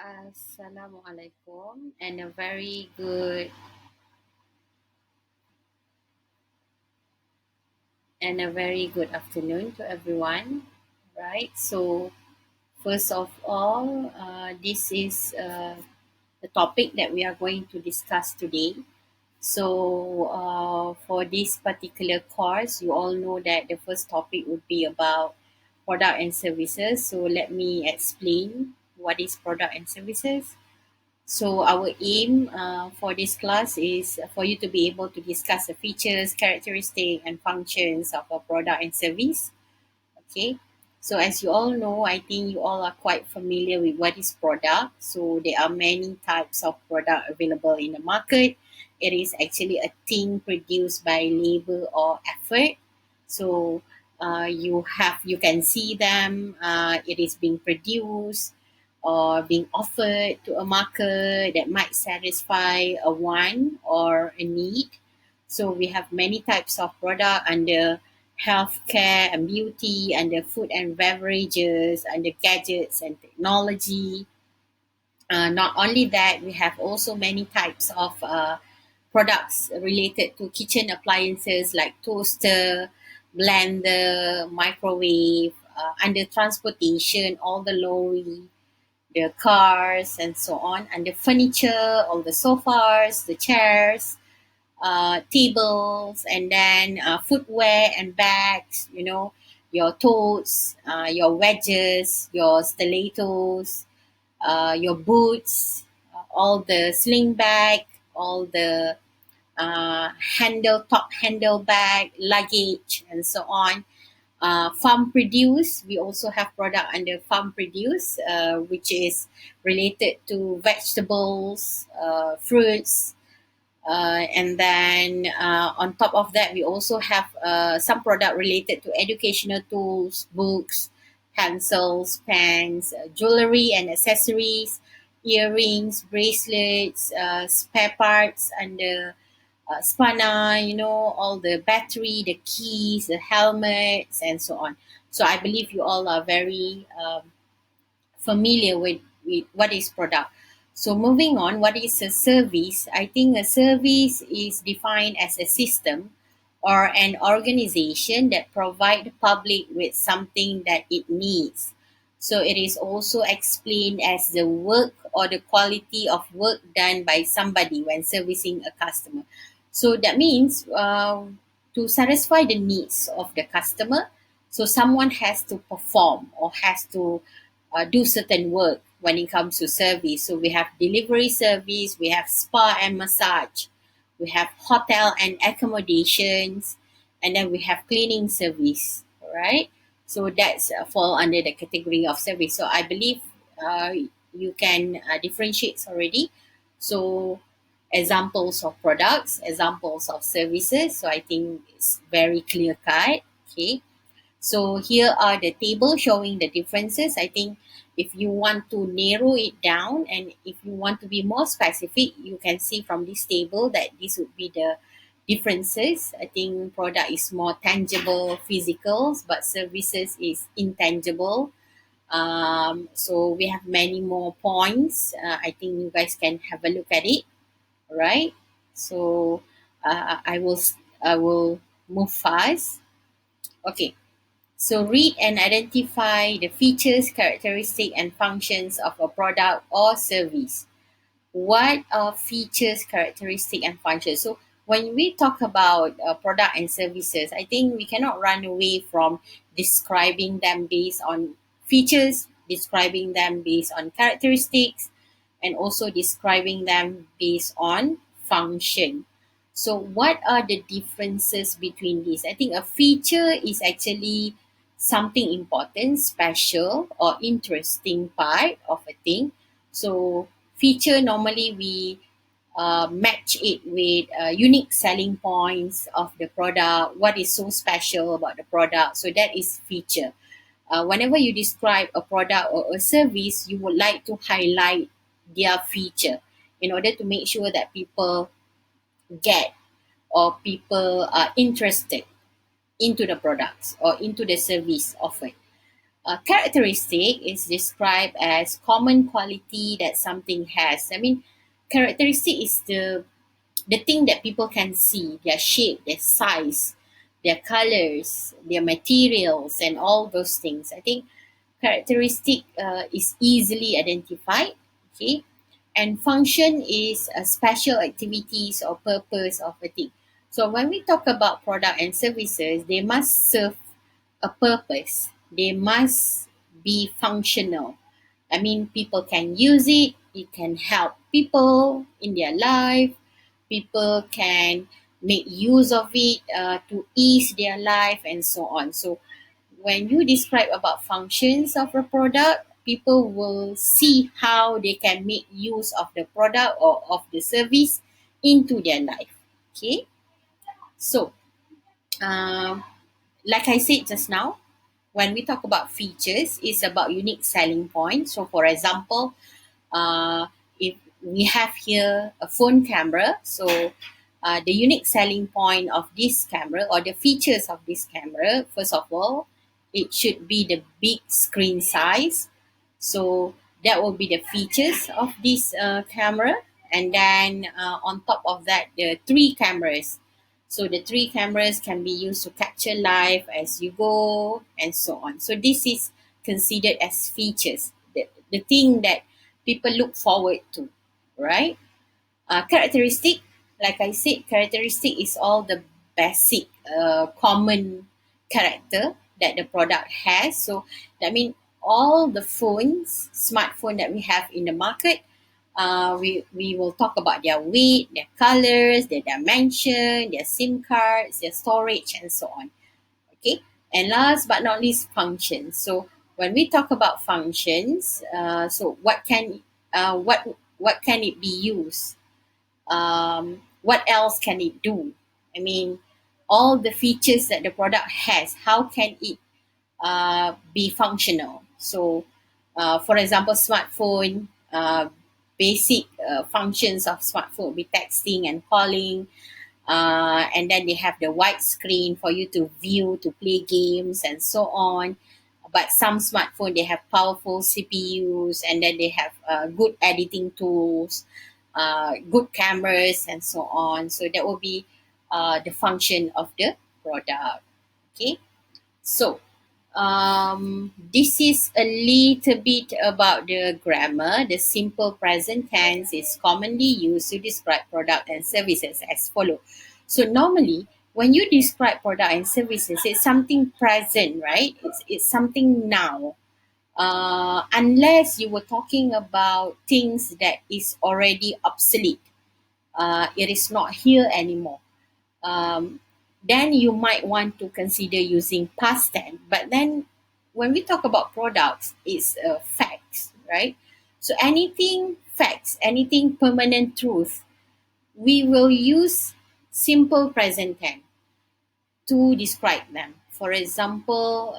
Assalamualaikum and a very good afternoon to everyone. Right. So first of all, this is the topic that we are going to discuss today. So for this particular course, you all know that the first topic would be about product and services. So let me explain what is product and services. So our aim for this class is for you to be able to discuss the features, characteristics, and functions of a product and service. Okay. So as you all know, I think you all are quite familiar with what is product. So there are many types of product available in the market. It is actually a thing produced by labor or effort. So you can see them. It is being produced or being offered to a market that might satisfy a want or a need. So we have many types of product under healthcare and beauty, under food and beverages, under gadgets and technology. Not only that, we have also many types of products related to kitchen appliances like toaster, blender, microwave, under transportation, all the lorry, the cars, and so on, and the furniture, all the sofas, the chairs, tables, and then footwear and bags, your totes, your wedges, your stilettos, your boots, all the sling bag, all the top handle bag, luggage, and so on. Farm produce, we also have product under farm produce, which is related to vegetables, fruits, and then on top of that, we also have some product related to educational tools, books, pencils, pens, jewelry and accessories, earrings, bracelets, spare parts, and the spanner, all the battery, the keys, the helmets, and so on. So I believe you all are very familiar with what is product. So moving on, what is a service? I think a service is defined as a system or an organization that provide the public with something that it needs. So it is also explained as the work or the quality of work done by somebody when servicing a customer. So that means to satisfy the needs of the customer, so someone has to perform or has to do certain work when it comes to service. So we have delivery service, we have spa and massage, we have hotel and accommodations, and then we have cleaning service. All right. So that's fall under the category of service. So I believe you can differentiate already. So examples of products, examples of services. So I think it's very clear cut. Okay. So here are the table showing the differences. I think if you want to narrow it down and if you want to be more specific, you can see from this table that this would be the differences. I think product is more tangible, physical, but services is intangible. So we have many more points. I think you guys can have a look at it. All right. So I will move fast. Okay. So read and identify the features, characteristics, and functions of a product or service. What are features, characteristics, and functions? So when we talk about product and services, I think we cannot run away from describing them based on features, describing them based on characteristics, and also describing them based on function. So what are the differences between these? I think a feature is actually something important, special, or interesting part of a thing. So feature, normally we match it with unique selling points of the product, what is so special about the product. So that is feature. Whenever you describe a product or a service, you would like to highlight their feature in order to make sure that people get or people are interested into the products or into the service offered. Characteristic is described as common quality that something has. I mean, characteristic is the thing that people can see, their shape, their size, their colors, their materials, and all those things. I think characteristic is easily identified. Okay, and function is a special activities or purpose of a thing. So when we talk about product and services, they must serve a purpose. They must be functional. I mean, people can use it. It can help people in their life. People can make use of it to ease their life and so on. So when you describe about functions of a product, people will see how they can make use of the product or of the service into their life. Okay, so um, like I said just now, when we talk about features, it's about unique selling points. So for example, uh, if we have here a phone camera, so the unique selling point of this camera or the features of this camera, first of all, it should be the big screen size. So that will be the features of this camera. And then on top of that, the three cameras. So the three cameras can be used to capture live as you go and so on. So this is considered as features, the thing that people look forward to, right? Characteristic, like I said, characteristic is all the basic, common character that the product has. So that means all the phones, smartphone that we have in the market, we will talk about their weight, their colors, their dimension, their SIM cards, their storage, and so on. Okay, and last but not least, functions. So when we talk about functions, so what can it be used? What else can it do? I mean, all the features that the product has, how can it be functional? So, for example, smartphone, basic functions of smartphone be texting and calling, and then they have the wide screen for you to view, to play games, and so on. But some smartphone they have powerful CPUs, and then they have good editing tools, good cameras, and so on. So that will be the function of the product. Okay, so this is a little bit about the grammar. The simple present tense is commonly used to describe product and services as follow. So normally, when you describe product and services, it's something present, right? It's something now. Unless you were talking about things that is already obsolete, it is not here anymore. um, then you might want to consider using past tense. But then when we talk about products, it's facts, right? So anything facts, anything permanent truth, we will use simple present tense to describe them. For example,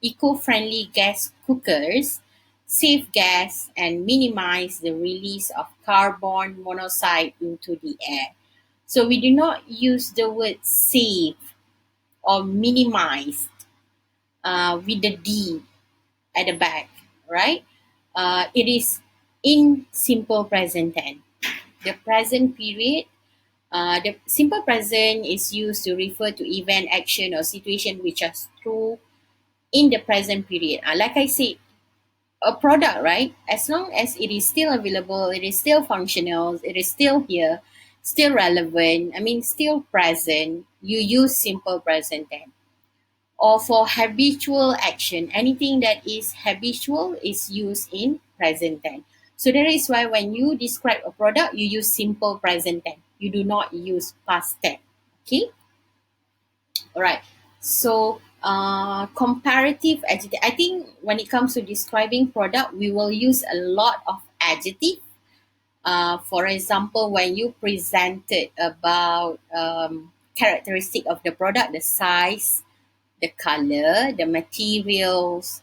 eco-friendly gas cookers save gas and minimize the release of carbon monoxide into the air. So we do not use the word save or minimize with the D at the back, right? It is in simple present tense. The present period, the simple present is used to refer to event, action, or situation which are true in the present period. Like I said, a product, right? As long as it is still available, it is still functional, it is still here, still relevant, I mean, still present, you use simple present tense. Or for habitual action, anything that is habitual is used in present tense. So that is why when you describe a product, you use simple present tense. You do not use past tense. Okay? All right. So comparative adjective. I think when it comes to describing product, we will use a lot of adjective. For example, when you presented about characteristic of the product, the size, the color, the materials,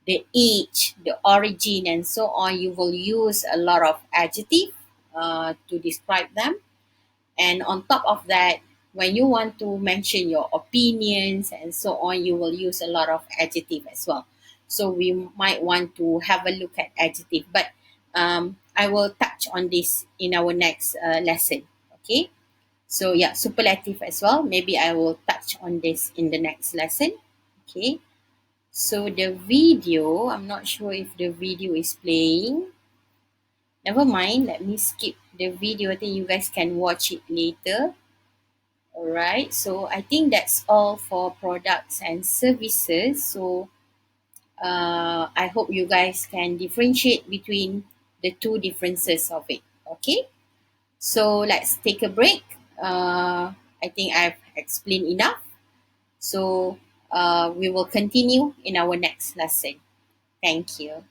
the age, the origin, and so on, you will use a lot of adjective to describe them. And on top of that, when you want to mention your opinions and so on, you will use a lot of adjective as well. So we might want to have a look at adjective. But I will touch on this in our next lesson. Okay. So yeah, superlative as well. Maybe I will touch on this in the next lesson. Okay. So the video, I'm not sure if the video is playing. Never mind, let me skip the video. I think you guys can watch it later. Alright, so I think that's all for products and services. So I hope you guys can differentiate between the two differences of it. Okay, so let's take a break. I think I've explained enough. So we will continue in our next lesson. Thank you.